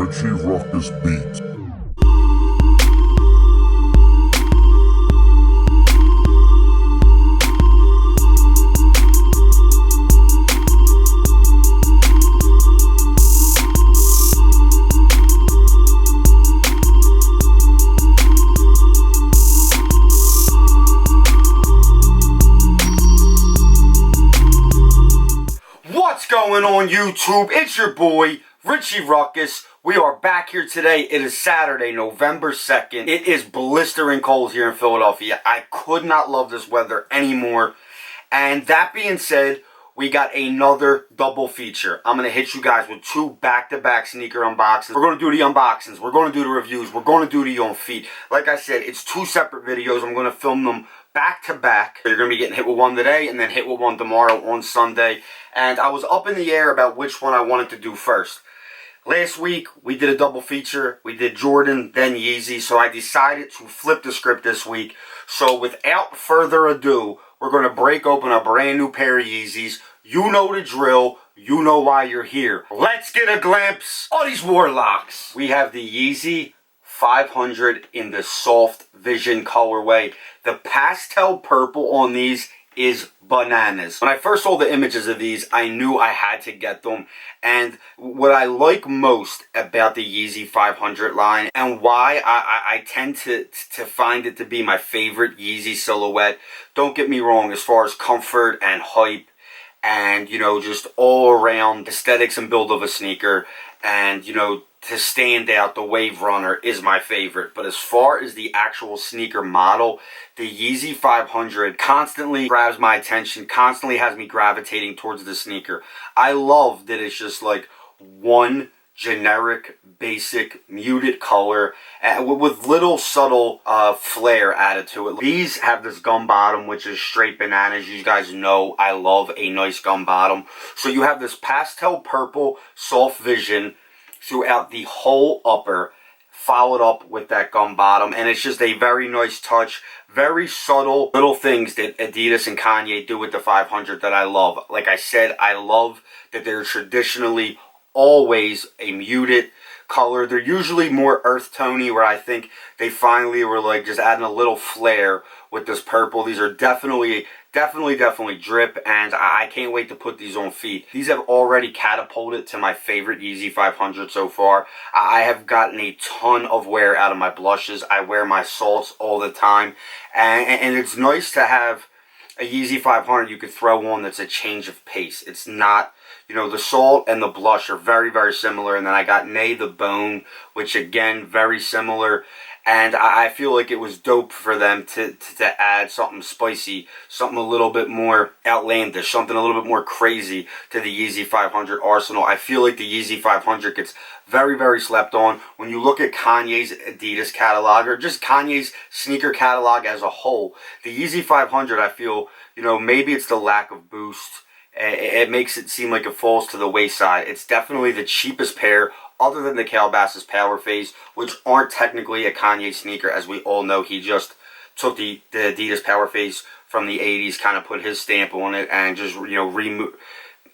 Richie Ruckus beat. What's going on YouTube? It's your boy, Richie Ruckus. We are back here today. It is Saturday, November 2nd. It is blistering cold here in Philadelphia. I could not love this weather anymore. And that being said, we got another double feature. I'm going to hit you guys with two back-to-back sneaker unboxings. We're going to do the unboxings. We're going to do the reviews. We're going to do the on feet. Like I said, it's two separate videos. I'm going to film them back-to-back. You're going to be getting hit with one today and then hit with one tomorrow on Sunday. And I was up in the air about which one I wanted to do first. Last week, we did a double feature. We did Jordan, then Yeezy. So I decided to flip the script this week. So without further ado, we're going to break open a brand new pair of Yeezys. You know the drill. You know why you're here. Let's get a glimpse of these warlocks. We have the Yeezy 500 in the soft vision colorway. The pastel purple on these is bananas. When I first saw the images of these, I knew I had to get them. And what I like most about the Yeezy 500 line, and why I tend to find it to be my favorite Yeezy silhouette, don't get me wrong, as far as comfort and hype and, you know, just all around aesthetics and build of a sneaker, and, you know, to stand out, the Wave Runner is my favorite. But as far as the actual sneaker model, the Yeezy 500 constantly grabs my attention, constantly has me gravitating towards the sneaker. I love that it's just like one generic, basic, muted color with little subtle flair added to it. These have this gum bottom, which is straight bananas. You guys know I love a nice gum bottom. So you have this pastel purple soft vision throughout the whole upper, followed up with that gum bottom, and it's just a very nice touch, very subtle little things that Adidas and Kanye do with the 500 that I love. Like I said, I love that they're traditionally always a muted color. They're usually more earth tony, where I think they finally were like just adding a little flair with this purple. These are definitely drip, and I can't wait to put these on feet. These have already catapulted to my favorite Yeezy 500 so far. I have gotten a ton of wear out of my blushes. I wear my salts all the time, and it's nice to have a Yeezy 500 you could throw on that's a change of pace. It's not, you know, the salt and the blush are very similar, and then I got Nay the Bone, which again, very similar. And I feel like it was dope for them to add something spicy, something a little bit more outlandish, something a little bit more crazy to the Yeezy 500 arsenal. I feel like the Yeezy 500 gets very slept on. When you look at Kanye's Adidas catalog, or just Kanye's sneaker catalog as a whole, the Yeezy 500, I feel, you know, maybe it's the lack of boost. It makes it seem like it falls to the wayside. It's definitely the cheapest pair, other than the Calabasas Power Phase, which aren't technically a Kanye sneaker. As we all know, he just took the Adidas Power Phase from the 80s, kind of put his stamp on it, and just, you know,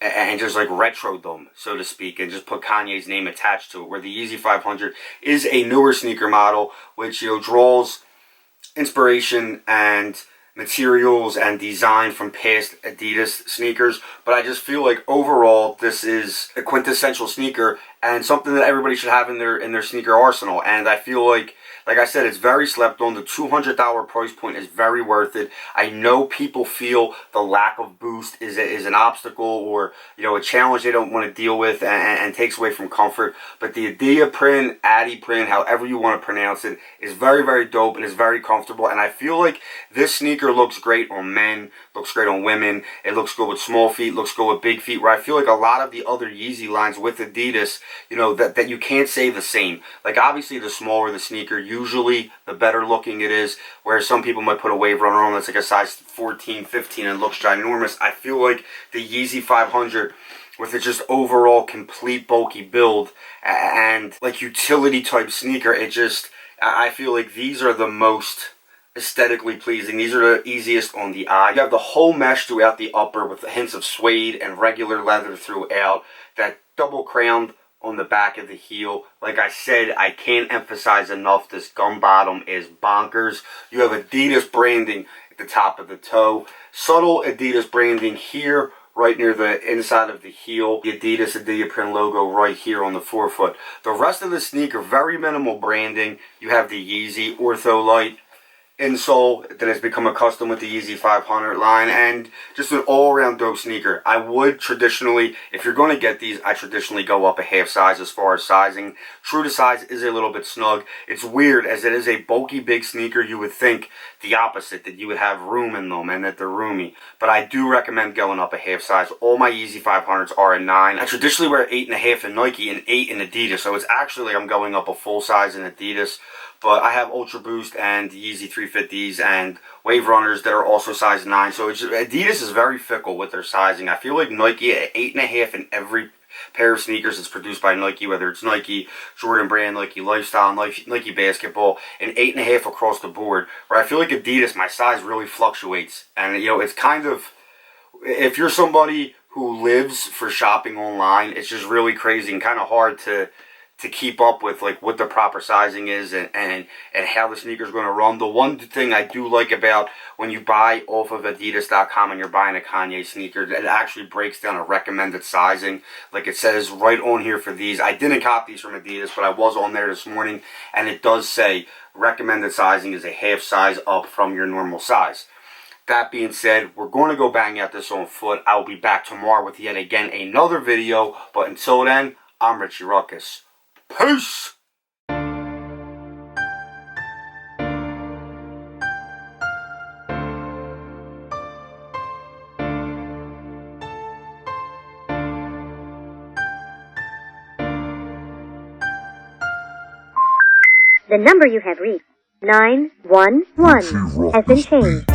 and just like retroed them, so to speak, and just put Kanye's name attached to it. Where the Yeezy 500 is a newer sneaker model, which, you know, draws inspiration and materials and design from past Adidas sneakers. But I just feel like overall this is a quintessential sneaker and something that everybody should have in their sneaker arsenal. And I feel like I said, it's very slept on. The $200 price point is very worth it. I know people feel the lack of boost is an obstacle, or, you know, a challenge they don't want to deal with, and takes away from comfort. But the Adia print, Addy print, however you want to pronounce it, is very dope and is very comfortable. And I feel like this sneaker looks great on men, looks great on women. It looks good with small feet, looks good with big feet, where I feel like a lot of the other Yeezy lines with Adidas, you know, that you can't say the same. Like, obviously the smaller the sneaker, usually the better looking it is, where some people might put a Wave Runner on that's like a size 14, 15 and looks ginormous. I feel like the Yeezy 500, with its just overall complete bulky build and like utility type sneaker, I feel like these are the most aesthetically pleasing. These are the easiest on the eye. You have the whole mesh throughout the upper with the hints of suede and regular leather throughout. That double crowned on the back of the heel. Like I said, I can't emphasize enough, this gum bottom is bonkers. You have Adidas branding at the top of the toe. Subtle Adidas branding here, right near the inside of the heel. The Adidas Adiaprint logo right here on the forefoot. The rest of the sneaker, very minimal branding. You have the Yeezy Ortho Light insole that has become accustomed with the Yeezy 500 line, and just an all-around dope sneaker. I would traditionally, if you're going to get these, I traditionally go up a half size as far as sizing. True to size is a little bit snug. It's weird, as it is a bulky big sneaker, you would think the opposite, that you would have room in them and that they're roomy. But I do recommend going up a half size. All my Yeezy 500s are a 9. I traditionally wear 8.5 in Nike and 8 in Adidas, so it's actually I'm going up a full size in Adidas. But I have Ultra Boost and Yeezy 350s and Wave Runners that are also size 9. So it's just, Adidas is very fickle with their sizing. I feel like Nike at 8.5 in every pair of sneakers that's produced by Nike, whether it's Nike, Jordan Brand, Nike Lifestyle, Nike Basketball, and 8.5 across the board. Where I feel like Adidas, my size really fluctuates. And, you know, it's kind of, if you're somebody who lives for shopping online, it's just really crazy and kind of hard to keep up with, like, what the proper sizing is and how the sneaker's going to run. The one thing I do like about when you buy off of Adidas.com and you're buying a Kanye sneaker, it actually breaks down a recommended sizing. Like it says right on here for these. I didn't copy these from Adidas, but I was on there this morning, and it does say recommended sizing is a half size up from your normal size. That being said, we're going to go bang out this on foot. I'll be back tomorrow with yet again another video, but until then, I'm Richie Ruckus. Peace! The number you have reached, 911, has been changed.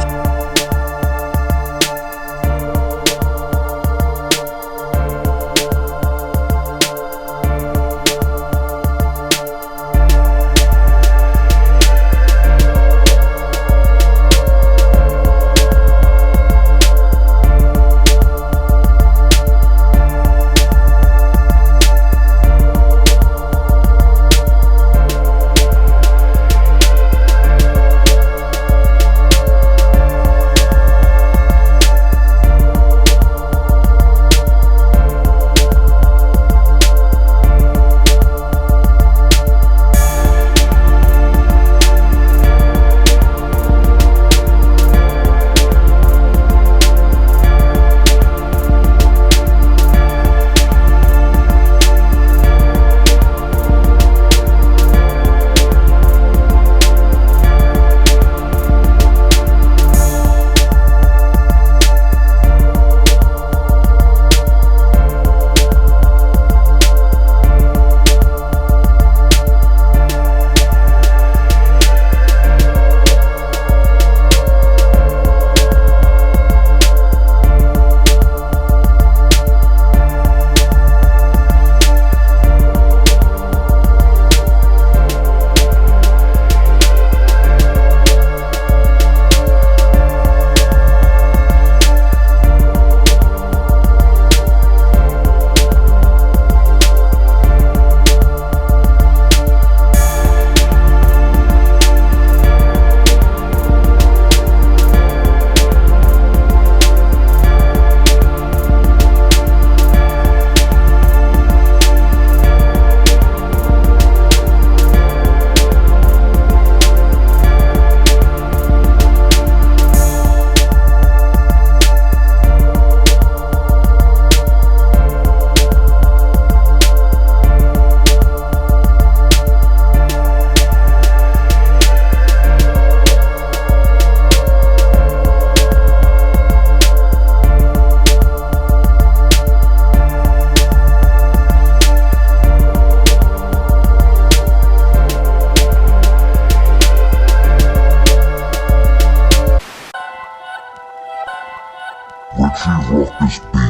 Richie Ruckus.